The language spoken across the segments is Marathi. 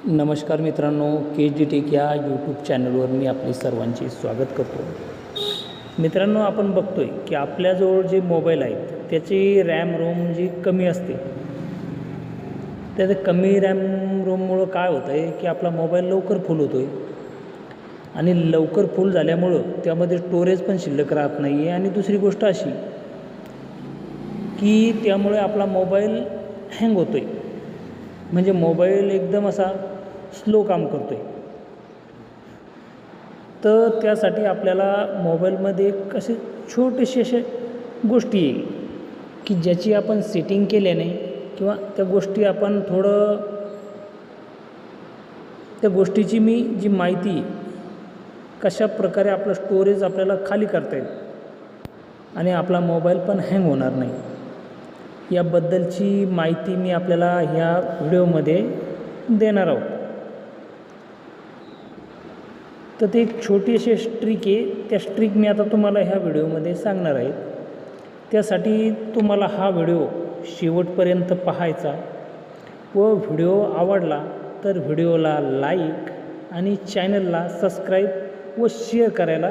नमस्कार मित्रांनो, KG टेक या यूट्यूब चॅनलवर मी आपले सर्वांचे स्वागत करतो. मित्रांनो, आपण बघतोय की आपल्याजवळ जे मोबाईल आहेत त्याची रॅम रोम जी कमी असते, त्या कमी रॅम रोममुळं काय होतं आहे की आपला मोबाईल लवकर फुल होतो आहे आणि लवकर फुल झाल्यामुळं त्यामध्ये स्टोरेज पण शिल्लक राहत नाही आहे. आणि दुसरी गोष्ट अशी की त्यामुळे आपला मोबाईल हँग होतो आहे, म्हणजे मोबाईल एकदम असा स्लो काम करतो आहे. तर त्यासाठी आपल्याला मोबाईलमध्ये असे छोटेसे असे गोष्टी आहे की ज्याची आपण सेटिंग केल्याने किंवा त्या गोष्टी आपण थोडं त्या गोष्टीची मी जी माहिती कशा प्रकारे आपलं स्टोरेज आपल्याला खाली करता येईल आणि आपला मोबाईल पण हँग होणार नाही, याबद्दलची माहिती मी आपल्याला ह्या व्हिडिओमध्ये देणार आहोत. तर ते एक छोटी अशी ट्रिक आहे, त्या ट्रिक मी आता तुम्हाला ह्या व्हिडिओमध्ये सांगणार आहे. त्यासाठी तुम्हाला हा व्हिडिओ शेवटपर्यंत पाहायचा व व्हिडिओ आवडला तर व्हिडिओला लाईक आणि चॅनलला सबस्क्राईब व शेअर करायला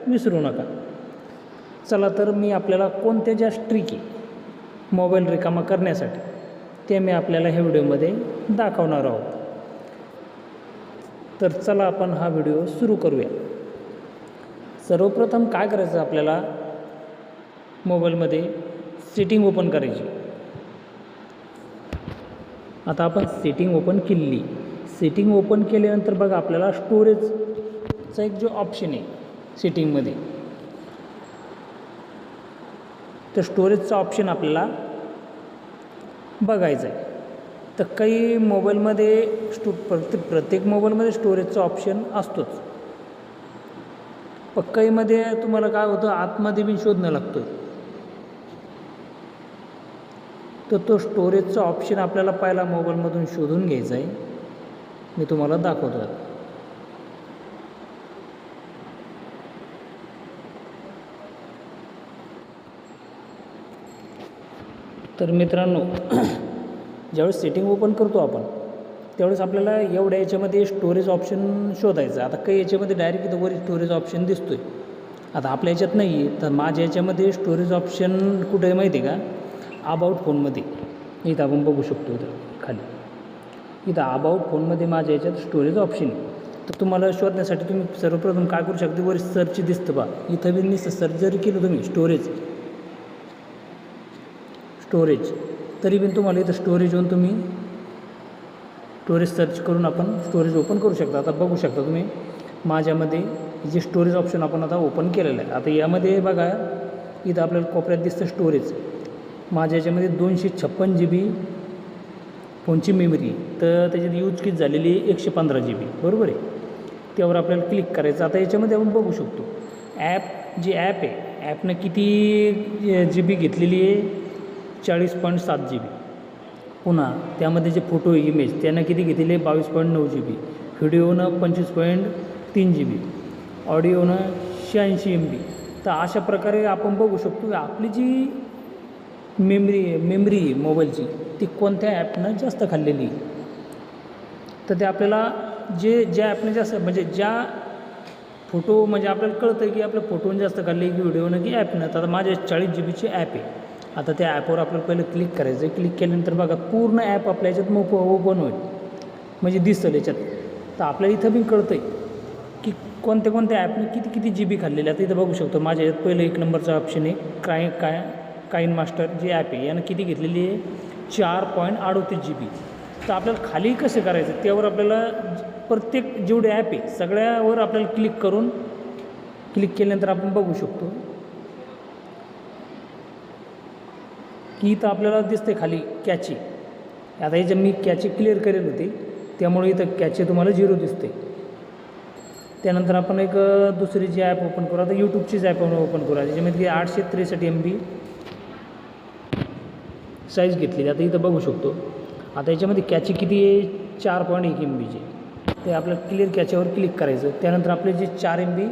विसरू नका. चला तर मी आपल्याला कोणत्या ज्या ट्रिक आहे मोबाईल रिकामा करण्यासाठी ते मी आपल्याला ह्या व्हिडिओमध्ये दाखवणार आहोत. तर चला आपण हा व्हिडिओ सुरू करूया. सर्वप्रथम काय करायचं, आपल्याला मोबाईलमध्ये सेटिंग ओपन करायची. आता आपण सेटिंग ओपन केलेली. सेटिंग ओपन केल्यानंतर बघा आपल्याला स्टोरेजचा एक जो ऑप्शन आहे सेटिंगमध्ये, तर स्टोरेजचा ऑप्शन आपल्याला बघायचा आहे. तर काही मोबाईलमध्ये प्रत्येक मोबाईलमध्ये स्टोरेजचा ऑप्शन असतोच, पण काहीमध्ये तुम्हाला काय होतं आतमध्ये बी शोधणं लागतो. तर तो स्टोरेजचा ऑप्शन आपल्याला पहिला मोबाईलमधून शोधून घ्यायचा आहे. मी तुम्हाला दाखवतो. तर मित्रांनो, ज्यावेळेस सेटिंग ओपन करतो आपण त्यावेळेस आपल्याला एवढ्या याच्यामध्ये स्टोरेज ऑप्शन शोधायचं. आता काही याच्यामध्ये डायरेक्ट इथं वर स्टोरेज ऑप्शन दिसतो आहे. आता आपल्या याच्यात नाही आहे, तर माझ्या याच्यामध्ये स्टोरेज ऑप्शन कुठे आहे माहिती आहे का, अबाउट फोनमध्ये. इथं आपण बघू शकतो, इथं खाली इथं अबाउट फोनमध्ये माझ्या याच्यात स्टोरेज ऑप्शन आहे. तर तुम्हाला शोधण्यासाठी तुम्ही सर्वप्रथम काय करू शकता, वर सर्च दिसतं बा, इथं बी नुसतं सर्च जरी केलं तुम्ही स्टोरेज तरी पण तुम्हाला इथं स्टोरेज येऊन तुम्ही स्टोरेज सर्च करून आपण स्टोरेज ओपन करू शकता. आता बघू शकता तुम्ही माझ्यामध्ये जे स्टोरेज ऑप्शन आपण आता ओपन केलेलं आहे. आता यामध्ये बघा इथं आपल्याला कोपऱ्यात दिसतं स्टोरेज. माझ्या याच्यामध्ये 256 GB फोनची मेमरी, तर त्याच्यात यूज किती झालेली 115 GB, बरोबर आहे. त्यावर आपल्याला क्लिक करायचं. आता याच्यामध्ये आपण बघू शकतो ॲप आहे, ॲपनं किती GB घेतलेली आहे, 40.7 GB. पुन्हा त्यामध्ये जे फोटो इमेज त्यानं किती घेतलेले 22.9 GB, व्हिडिओनं 25.3 GB, ऑडिओनं 86 MB. तर अशा प्रकारे आपण बघू शकतो की आपली जी मेमरी मोबाईलची ती कोणत्या ॲपनं जास्त खाल्लेली. तर ते आपल्याला ज्या ॲपने जास्त म्हणजे ज्या फोटो म्हणजे आपल्याला कळतं की आपल्या फोटोनं जास्त खाल्ली की व्हिडिओनं की ॲपनं. तर आता माझ्या 40 GB ॲप आहे. आता त्या ॲपवर आपल्याला पहिलं क्लिक करायचं. क्लिक केल्यानंतर बघा पूर्ण ॲप आपल्या याच्यात ओपन होईल, म्हणजे दिसेल याच्यात. तर आपल्याला इथं बी कळतं आहे की कोणत्या ॲपने किती GB खाल्लेले. आता इथं बघू शकतो माझ्या याच्यात पहिलं 1 नंबरचा ऑप्शन आहे काइन मास्टर जे ॲप आहे, यानं किती घेतलेली आहे 4.38 GB. तर आपल्याला खाली कसं करायचं, त्यावर आपल्याला प्रत्येक जेवढे ॲप आहे सगळ्यावर आपल्याला क्लिक केल्यानंतर आपण बघू शकतो की इथं आपल्याला दिसते खाली कॅचे. आता याच्या मी कॅचे क्लिअर करेल होते, त्यामुळे इथं कॅचे तुम्हाला 0 दिसते. त्यानंतर आपण एक दुसरी जी ॲप ओपन करू. आता यूट्यूबचीच ॲप ओपन करू. त्याच्यामध्ये 863 MB साईज घेतलेली. आता इथं बघू शकतो. आता याच्यामध्ये कॅचे किती आहे 4.1 MBचे. ते आपल्याला क्लिअर कॅचेवर क्लिक करायचं. त्यानंतर आपले जे 4 MB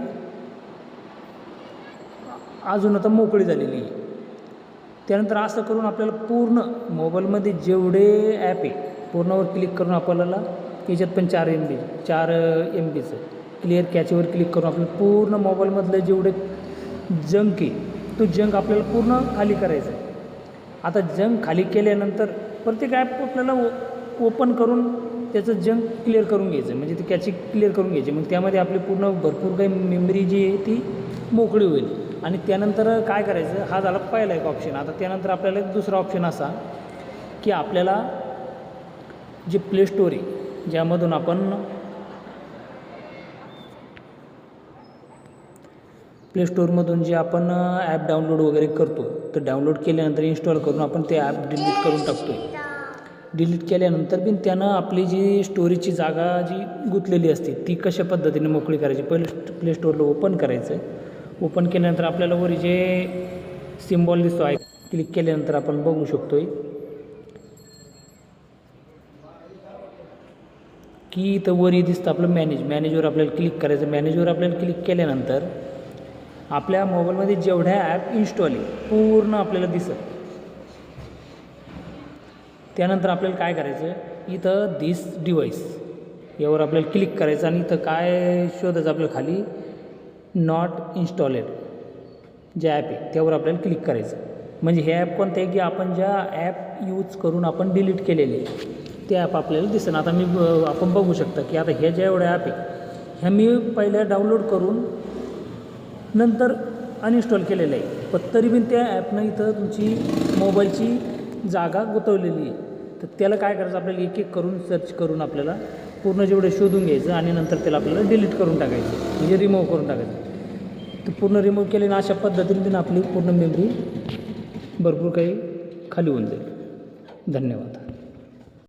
अजून आता मोकळी झालेली आहे. त्यानंतर असं करून आपल्याला पूर्ण मोबाईलमध्ये जेवढे ॲप आहे पूर्णवर क्लिक करून आपल्याला याच्यात पण 4 MBचं क्लिअर कॅचेवर क्लिक करून आपल्याला पूर्ण मोबाईलमधलं जेवढे जंक आहे तो जंक आपल्याला पूर्ण खाली करायचा आहे. आता जंक खाली केल्यानंतर प्रत्येक ॲप आपल्याला ओपन करून त्याचं जंक क्लिअर करून घ्यायचं, म्हणजे ती कॅचे क्लिअर करून घ्यायची. मग त्यामध्ये आपली पूर्ण भरपूर काही मेमरी जी आहे ती मोकळी होईल. आणि त्यानंतर काय करायचं, हा झाला पहिला एक ऑप्शन. आता त्यानंतर आपल्याला एक दुसरा ऑप्शन असा की आपल्याला जे प्ले स्टोअर आहे ज्यामधून आपण प्ले स्टोअरमधून जे आपण ॲप डाउनलोड वगैरे करतो, तर डाउनलोड केल्यानंतर इन्स्टॉल करून आपण ते ॲप डिलीट करून टाकतो आहे. डिलीट केल्यानंतर पण त्यानं आपली जी स्टोरेजची जागा जी गुंतलेली असते ती कशा पद्धतीने मोकळी करायची, पहिलं प्ले स्टोअरला ओपन करायचं. ओपन केल्यानंतर आपल्याला वर जे सिम्बॉल दिसतो आहे क्लिक केल्यानंतर आपण बघू शकतो आहे की इथं वरी दिसतं आपलं मॅनेजवर आपल्याला क्लिक करायचं. मॅनेजवर आपल्याला क्लिक केल्यानंतर आपल्या मोबाईलमध्ये जेवढ्या ॲप इन्स्टॉल आहे पूर्ण आपल्याला दिसत. त्यानंतर आपल्याला काय करायचं, इथं दिस डिव्हाइस यावर आपल्याला क्लिक करायचं आणि इथं काय शोधायचं आपल्याला खाली नॉट इन्स्टॉलेड जे ॲप आहे त्यावर आपल्याला क्लिक करायचं. म्हणजे हे ॲप कोणतं आहे की आपण ज्या ॲप यूज करून आपण डिलीट केलेले ते ॲप आपल्याला दिसेल. आता आपण बघू शकता की आता ह्या ज्या एवढ्या ॲप आहे ह्या मी पहिल्या डाउनलोड करून नंतर अनइन्स्टॉल केलेलं आहे, पण तरी पण त्या ॲपनं इथं तुमची मोबाईलची जागा गुंतवलेली आहे. तर त्याला काय करायचं, आपल्याला एक एक करून सर्च करून आपल्याला पूर्ण जेवढं शोधून घ्यायचं आणि नंतर त्याला आपल्याला डिलीट करून टाकायचं, म्हणजे रिमूव्ह करून टाकायचं. तर पूर्ण रिमूव्ह केल्याने अशा पद्धतीने आपली पूर्ण मेमरी भरपूर काही खाली होऊन जाईल. धन्यवाद.